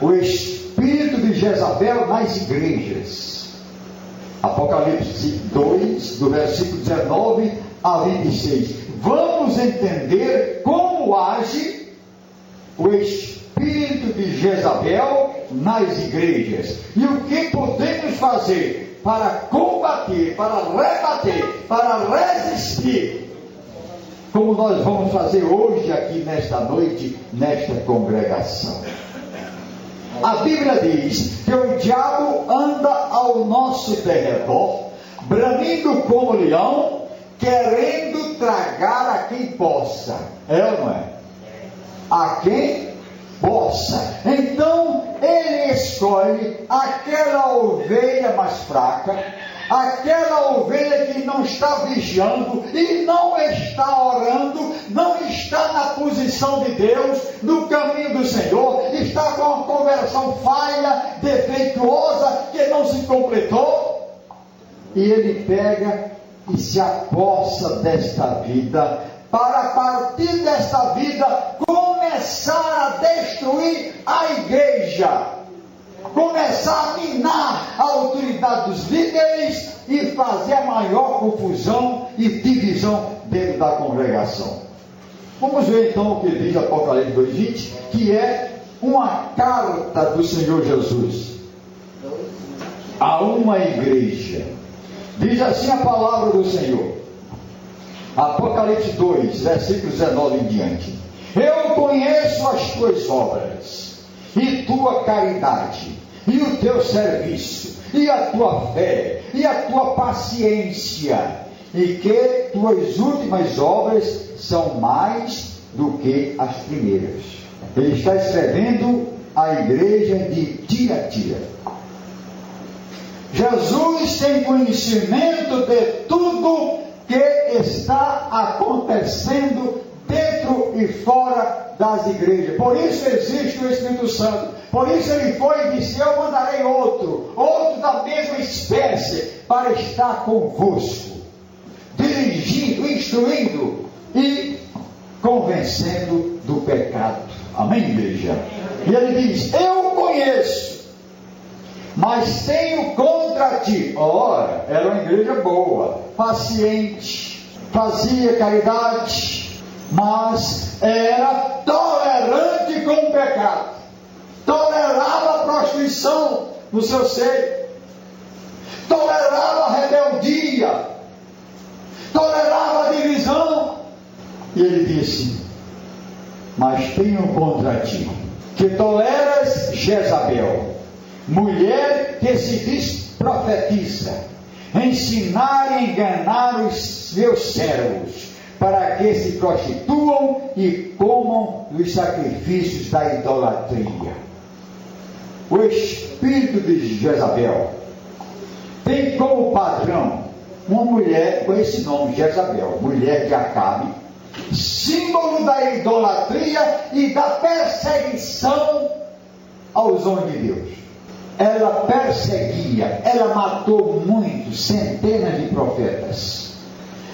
o espírito de Jezabel nas igrejas. Apocalipse 2, do versículo 19 a 26. Vamos entender como age o espírito de Jezabel nas igrejas e o que podemos fazer para combater, para rebater, para resistir, como nós vamos fazer hoje aqui nesta noite, nesta congregação. A Bíblia diz que o diabo anda ao nosso derredor, bramindo como leão, querendo tragar a quem possa. É ou não é? A quem possa. Então ele escolhe aquela ovelha mais fraca, aquela ovelha que não está vigiando e não está orando, não está na posição de Deus, no caminho do Senhor, está com uma conversão falha, defeituosa, que não se completou, e ele pega e se apossa desta vida, para a partir desta vida começar a destruir a igreja, começar a minar a autoridade dos líderes e fazer a maior confusão e divisão dentro da congregação. Vamos ver então o que diz Apocalipse 2:20, que é uma carta do Senhor Jesus a uma igreja. Diz assim a palavra do Senhor, Apocalipse 2, versículo 19 em diante: eu conheço as tuas obras, e tua caridade, e o teu serviço, e a tua fé, e a tua paciência, e que tuas últimas obras são mais do que as primeiras. Ele está escrevendo à igreja de Tiatira. Jesus tem conhecimento de tudo que está acontecendo dentro e fora das igrejas. Por isso existe o Espírito Santo. Por isso ele foi e disse: eu mandarei outro da mesma espécie, para estar convosco, dirigindo, instruindo e convencendo do pecado. Amém, igreja? E ele diz: eu conheço, mas tenho contra ti. Ora, era uma igreja boa, paciente, fazia caridade, mas era tolerante com o pecado, tolerava a prostituição no seu seio, tolerava a rebeldia, tolerava a divisão. E ele disse: mas tenho contra ti que toleras Jezabel, mulher que se diz profetiza, ensinar e enganar os seus servos, para que se prostituam e comam os sacrifícios da idolatria. O espírito de Jezabel tem como padrão uma mulher com esse nome, Jezabel, mulher de Acabe, símbolo da idolatria e da perseguição aos homens de Deus. Ela perseguia, ela matou muitos, centenas de profetas.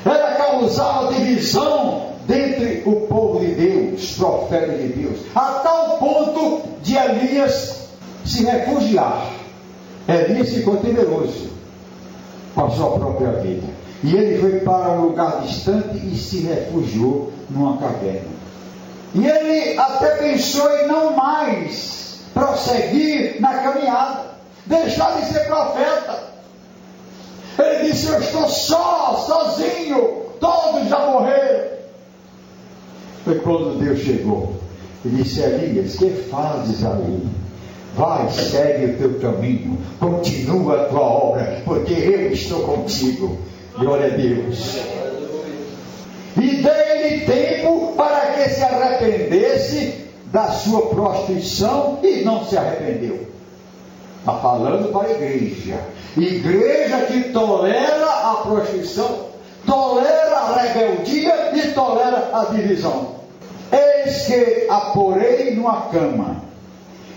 Ela causava divisão dentre o povo de Deus, profetas de Deus, a tal ponto de Elias se refugiar. Elias ficou temeroso com a sua própria vida, e ele foi para um lugar distante e se refugiou numa caverna. E ele até pensou em não mais prosseguir na caminhada, deixar de ser profeta. Ele disse: eu estou sozinho, todos já morreram. Foi quando Deus chegou e disse: Elias, que fazes ali? Vai, segue o teu caminho, continua a tua obra, porque eu estou contigo. Glória a Deus. E dei-lhe tempo para que se arrependesse da sua prostituição, e não se arrependeu. Está falando para a igreja. Igreja que tolera a prostituição, tolera a rebeldia e tolera a divisão. Eis que a porei numa cama,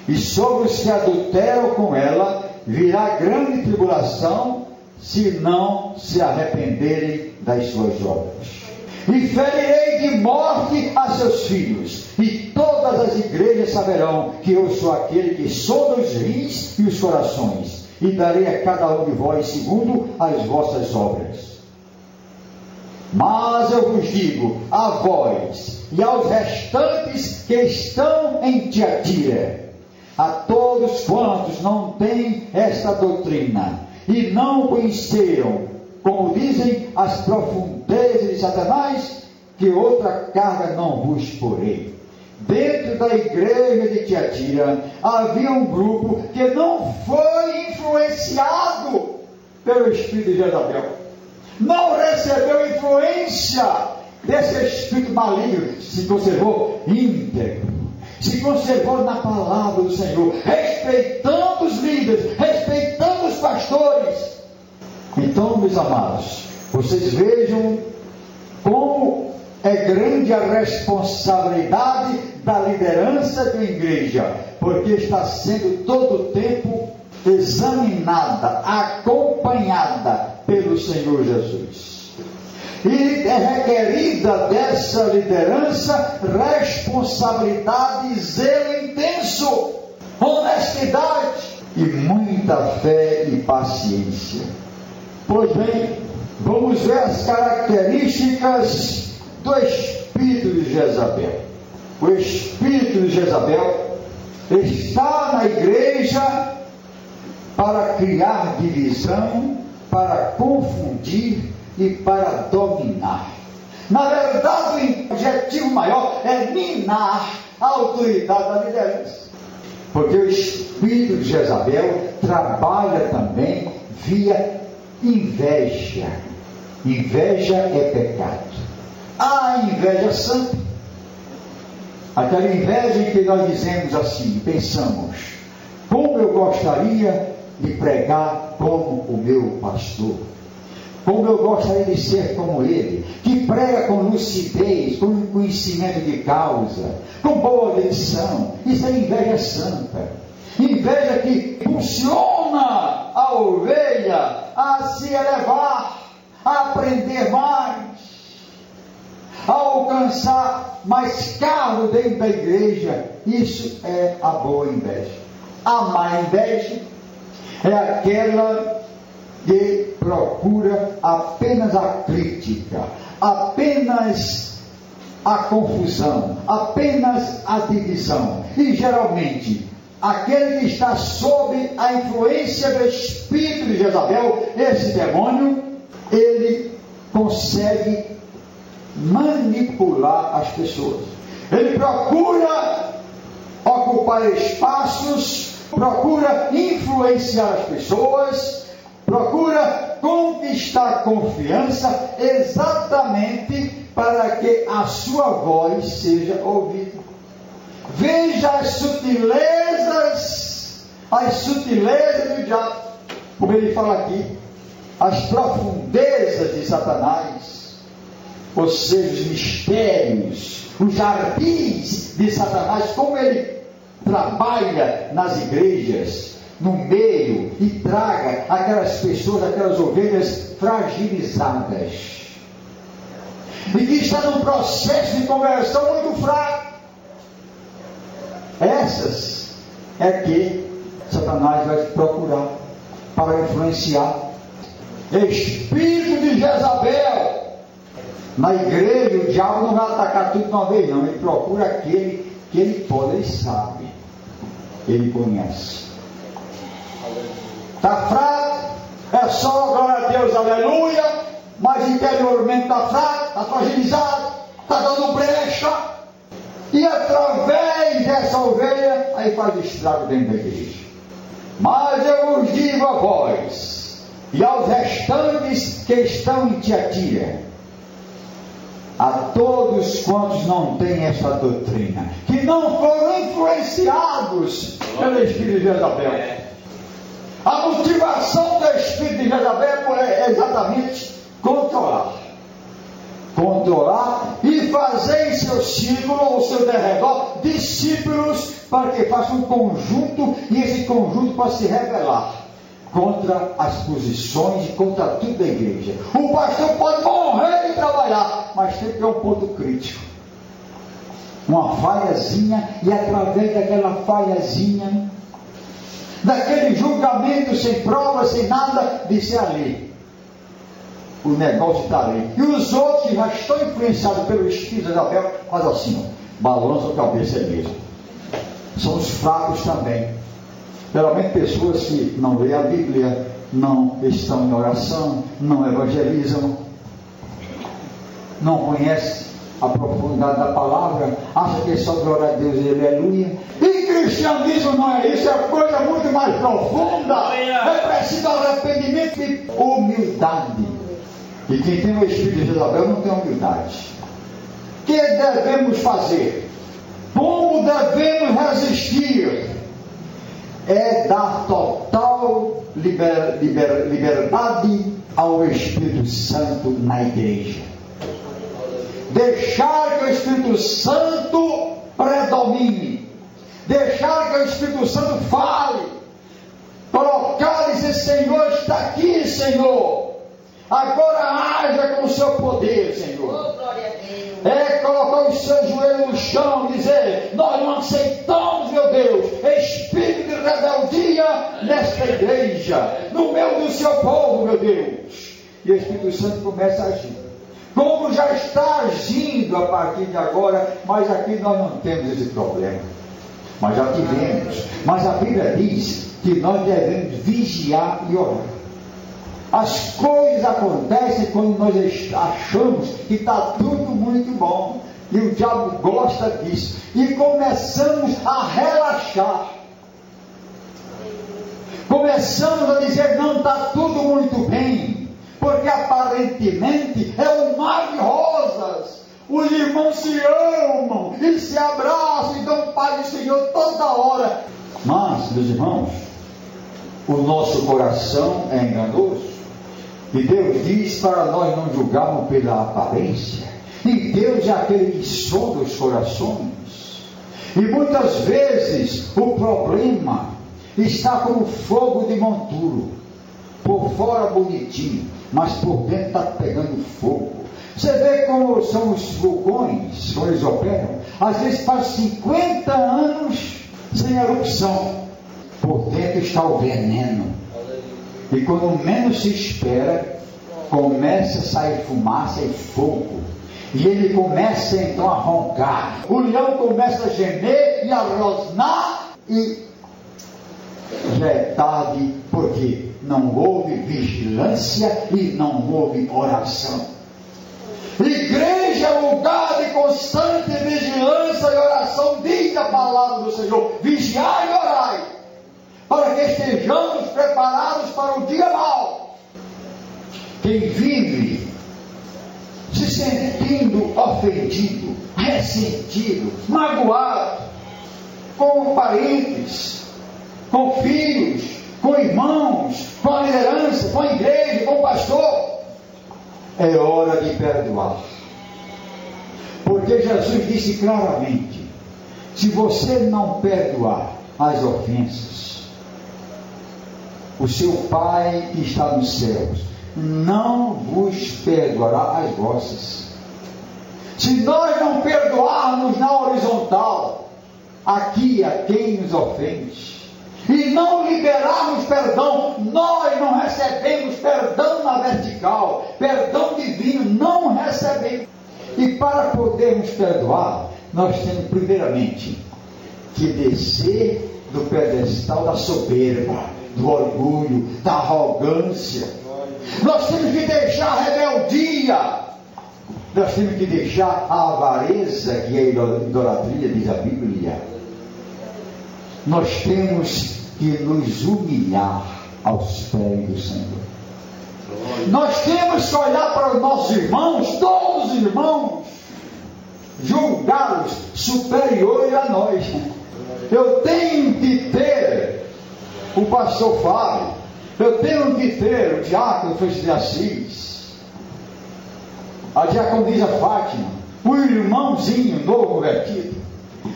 e sobre os que adulteram com ela virá grande tribulação, se não se arrependerem das suas obras. E ferirei de morte a seus filhos, e toda todas as igrejas saberão que eu sou aquele que sonda os rins e os corações, e darei a cada um de vós segundo as vossas obras. Mas eu vos digo, a vós e aos restantes que estão em Tiatira, a todos quantos não têm esta doutrina, e não conheceram, como dizem, as profundezas de Satanás, que outra carga não vos porei. Dentro da igreja de Tiatira havia um grupo que não foi influenciado pelo espírito de Jezabel, não recebeu influência desse espírito maligno, se conservou íntegro, se conservou na palavra do Senhor, respeitando os líderes, respeitando os pastores. Então, meus amados, vocês vejam como é grande a responsabilidade da liderança da igreja, porque está sendo todo o tempo examinada, acompanhada pelo Senhor Jesus. E é requerida dessa liderança responsabilidade, zelo intenso, honestidade e muita fé e paciência. Pois bem, vamos ver as características do espírito de Jezabel. O espírito de Jezabel está na igreja para criar divisão, para confundir e para dominar. Na verdade, o objetivo maior é minar a autoridade da liderança. Porque o espírito de Jezabel trabalha também via inveja. Inveja é pecado. A inveja santa, aquela inveja em que nós dizemos assim, pensamos, como eu gostaria de pregar como o meu pastor, como eu gostaria de ser como ele, que prega com lucidez, com conhecimento de causa, com boa dição. Isso é inveja santa, inveja que impulsiona a ovelha a se elevar, a aprender mais, a alcançar mais cargo dentro da igreja. Isso é a boa inveja. A má inveja é aquela que procura apenas a crítica, apenas a confusão, apenas a divisão. E geralmente, aquele que está sob a influência do espírito de Jezabel, esse demônio, ele consegue manipular as pessoas. Ele procura ocupar espaços, procura influenciar as pessoas, procura conquistar confiança, exatamente para que a sua voz seja ouvida. Veja as sutilezas do diabo, como ele fala aqui, as profundezas de Satanás, ou seja, os mistérios, os jardins de Satanás, como ele trabalha nas igrejas, no meio, e traga aquelas pessoas, aquelas ovelhas fragilizadas, e que está num processo de conversão muito fraco. Essas é que Satanás vai procurar para influenciar. Espírito de Jezabel. Na igreja, o diabo não vai atacar tudo de uma vez, não. Ele procura aquele que ele pode, ele sabe, ele conhece. Está fraco, é só glória a Deus, aleluia, mas interiormente está fraco, está fragilizado, está dando brecha, e através dessa ovelha, aí faz estrago dentro da igreja. Mas eu vos digo a vós, e aos restantes que estão em Tiatira, a todos quantos não têm essa doutrina, que não foram influenciados pelo espírito de Jezabel. A motivação do espírito de Jezabel é exatamente controlar e fazer em seu círculo, ou seu derredor, discípulos, para que façam um conjunto, e esse conjunto para se rebelar contra as posições e contra tudo da igreja. O pastor pode morrer de trabalhar, mas sempre é um ponto crítico. uma falhazinha, e através daquela falhazinha, daquele julgamento sem prova, sem nada, disse ali, o negócio está ali. E os outros que já estão influenciados pelo Espírito de Isabel, fazem assim, balançam a cabeça mesmo. São os fracos também. Geralmente pessoas que não lêem a Bíblia, não estão em oração, não evangelizam, não conhecem a profundidade da palavra, acha que é só glória a Deus e aleluia. E cristianismo não é isso, é coisa muito mais profunda. É preciso arrependimento e humildade. E quem tem o Espírito de Isabel não tem humildade. O que devemos fazer? Como devemos resistir? É dar total liberdade ao Espírito Santo na igreja. Deixar que o Espírito Santo predomine. Deixar que o Espírito Santo fale. Colocar e dizer, Senhor, está aqui, Senhor. Agora haja com o seu poder, Senhor. É colocar os seus joelhos no chão e dizer, nós não aceitamos, meu Deus, espírito de rebeldia nesta igreja, no meio do seu povo, meu Deus. E o Espírito Santo começa a agir. Como já está agindo a partir de agora, mas aqui nós não temos esse problema. Mas já tivemos. Mas a Bíblia diz que nós devemos vigiar e orar. As coisas acontecem quando nós achamos que está tudo muito bom. E o diabo gosta disso. E começamos a relaxar. Começamos a dizer, não, está tudo muito bem. Porque aparentemente é um mar de rosas. Os irmãos se amam e se abraçam e dão paz do Senhor toda hora. Mas, meus irmãos, o nosso coração é enganoso. E Deus diz para nós não julgarmos pela aparência. E Deus é aquele que sonda os corações. E muitas vezes o problema está como fogo de monturo. Por fora bonitinho, mas por dentro está pegando fogo. Você vê como são os vulcões, quando eles operam. Às vezes faz 50 anos sem erupção. Por dentro está o veneno. E quando menos se espera, começa a sair fumaça e fogo. E ele começa então a roncar. O leão começa a gemer e a rosnar. E já é tarde, porque não houve vigilância e não houve oração. Igreja é lugar de constante vigilância e oração. Diga a palavra do Senhor: vigiai e orai, para que estejamos preparados para o dia mau. Quem vive se sentindo ofendido, ressentido, magoado, com parentes, com filhos, com irmãos, com a liderança, com a igreja, com o pastor, é hora de perdoar. Porque Jesus disse claramente: se você não perdoar as ofensas, o seu Pai que está nos céus não vos perdoará as vossas. Se nós não perdoarmos na horizontal, aqui a quem nos ofende, e não liberarmos perdão, nós não recebemos perdão na vertical, perdão divino, não recebemos. E para podermos perdoar, nós temos primeiramente que descer do pedestal da soberba, do orgulho, da arrogância. Nós temos que deixar a rebeldia, nós temos que deixar a avareza, que é a idolatria, diz a Bíblia. Nós temos que nos humilhar aos pés do Senhor. Nós temos que olhar para os nossos irmãos, todos os irmãos, julgá-los superiores a nós. Eu tenho que ter o pastor Fábio, eu tenho que ter o diácono Francisco de Assis, a diaconisa Fátima, o irmãozinho novo convertido.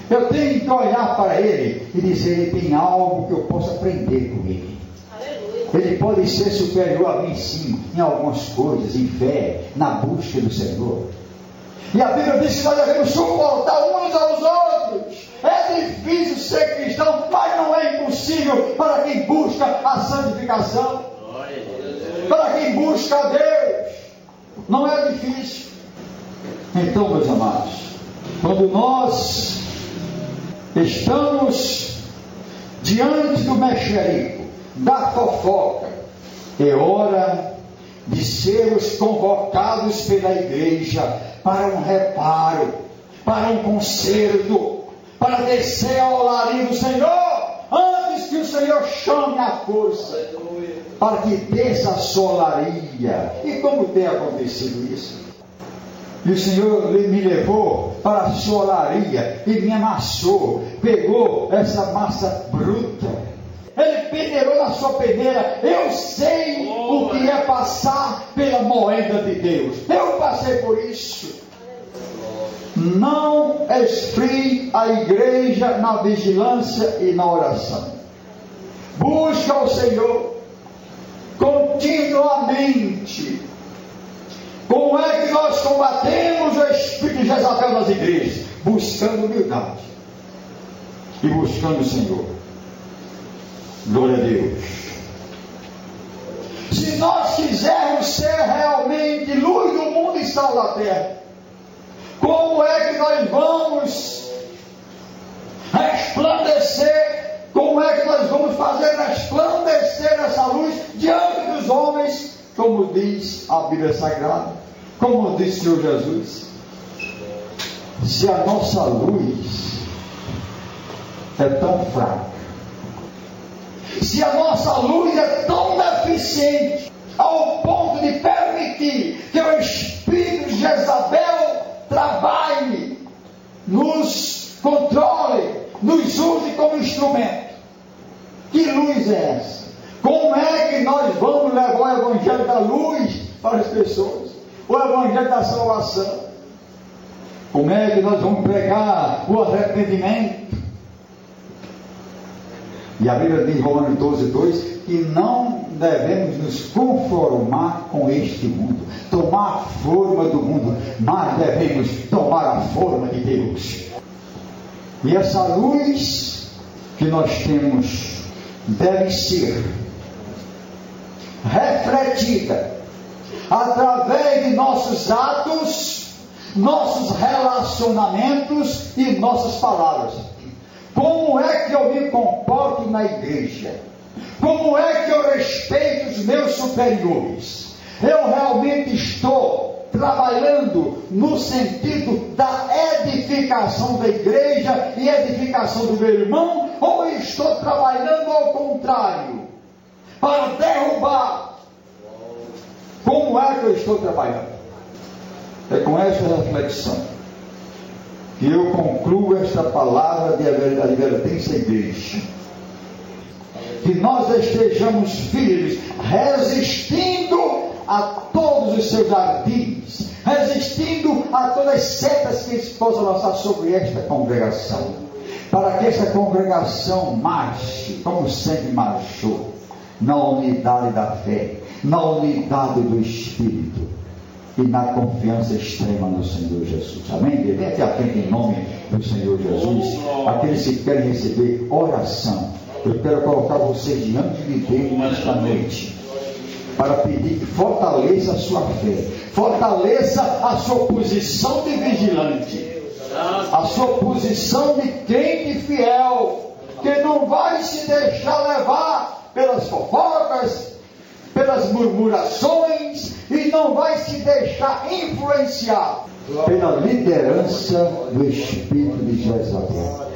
Eu tenho que olhar para ele e dizer: ele tem algo que eu posso aprender com ele. Aleluia. Ele pode ser superior a mim, sim, em algumas coisas, em fé, na busca do Senhor. E a Bíblia diz que nós devemos suportar uns aos impossível para quem busca a santificação, para quem busca a Deus. Não é difícil. Então, meus amados, quando nós estamos diante do mexerico, da fofoca, é hora de sermos convocados pela igreja para um reparo, para um conserto, para descer ao larinho do Senhor, antes que o Senhor chame a força, para que desça a sua olaria. E como tem acontecido isso? E o Senhor me levou para a sua olaria e me amassou, pegou essa massa bruta, Ele peneirou na sua peneira. Eu sei o que é passar pela moeda de Deus, eu passei por isso. Não esfrie a igreja na vigilância e na oração. Busca o Senhor continuamente. Como é que nós combatemos o espírito de Jezabel nas igrejas? Buscando humildade e buscando o Senhor. Glória a Deus. Se nós quisermos ser realmente luz do mundo e sal da terra, como é que nós vamos resplandecer? Como é que nós vamos fazer resplandecer essa luz diante dos homens? Como diz a Bíblia Sagrada, como diz o Senhor Jesus, se a nossa luz é tão fraca, se a nossa luz é tão deficiente, ao ponto de permitir que o espírito de Jezabel trabalhe, nos controle, nos use como instrumento, que luz é essa? Como é que nós vamos levar o evangelho da luz para as pessoas? O evangelho da salvação? Como é que nós vamos pregar o arrependimento? E a Bíblia diz em Romanos 12:2 que não devemos nos conformar com este mundo, tomar a forma do mundo, mas devemos tomar a forma de Deus. E essa luz que nós temos deve ser refletida através de nossos atos, nossos relacionamentos e nossas palavras. Como é que eu me comporto na igreja? Como é que eu respeito os meus superiores? Eu realmente estou trabalhando no sentido da edificação da igreja e edificação do meu irmão? Ou estou trabalhando ao contrário, para derrubar? Como é que eu estou trabalhando? É com essa reflexão que eu concluo esta palavra de advertência à igreja. Que nós estejamos firmes, resistindo a todos os seus ardis, resistindo a todas as setas que eles possam lançar sobre esta congregação, para que esta congregação marche, como sempre marchou, na unidade da fé, na unidade do Espírito e na confiança extrema no Senhor Jesus. Amém? Vem aqui à frente em nome do Senhor Jesus. Aqueles que querem receber oração, eu quero colocar vocês diante de Deus nesta noite, para pedir que fortaleça a sua fé, fortaleça a sua posição de vigilante, a sua posição de crente fiel, que não vai se deixar levar pelas fofocas, pelas murmurações, e não vai se deixar influenciar pela liderança do espírito de Jezabel.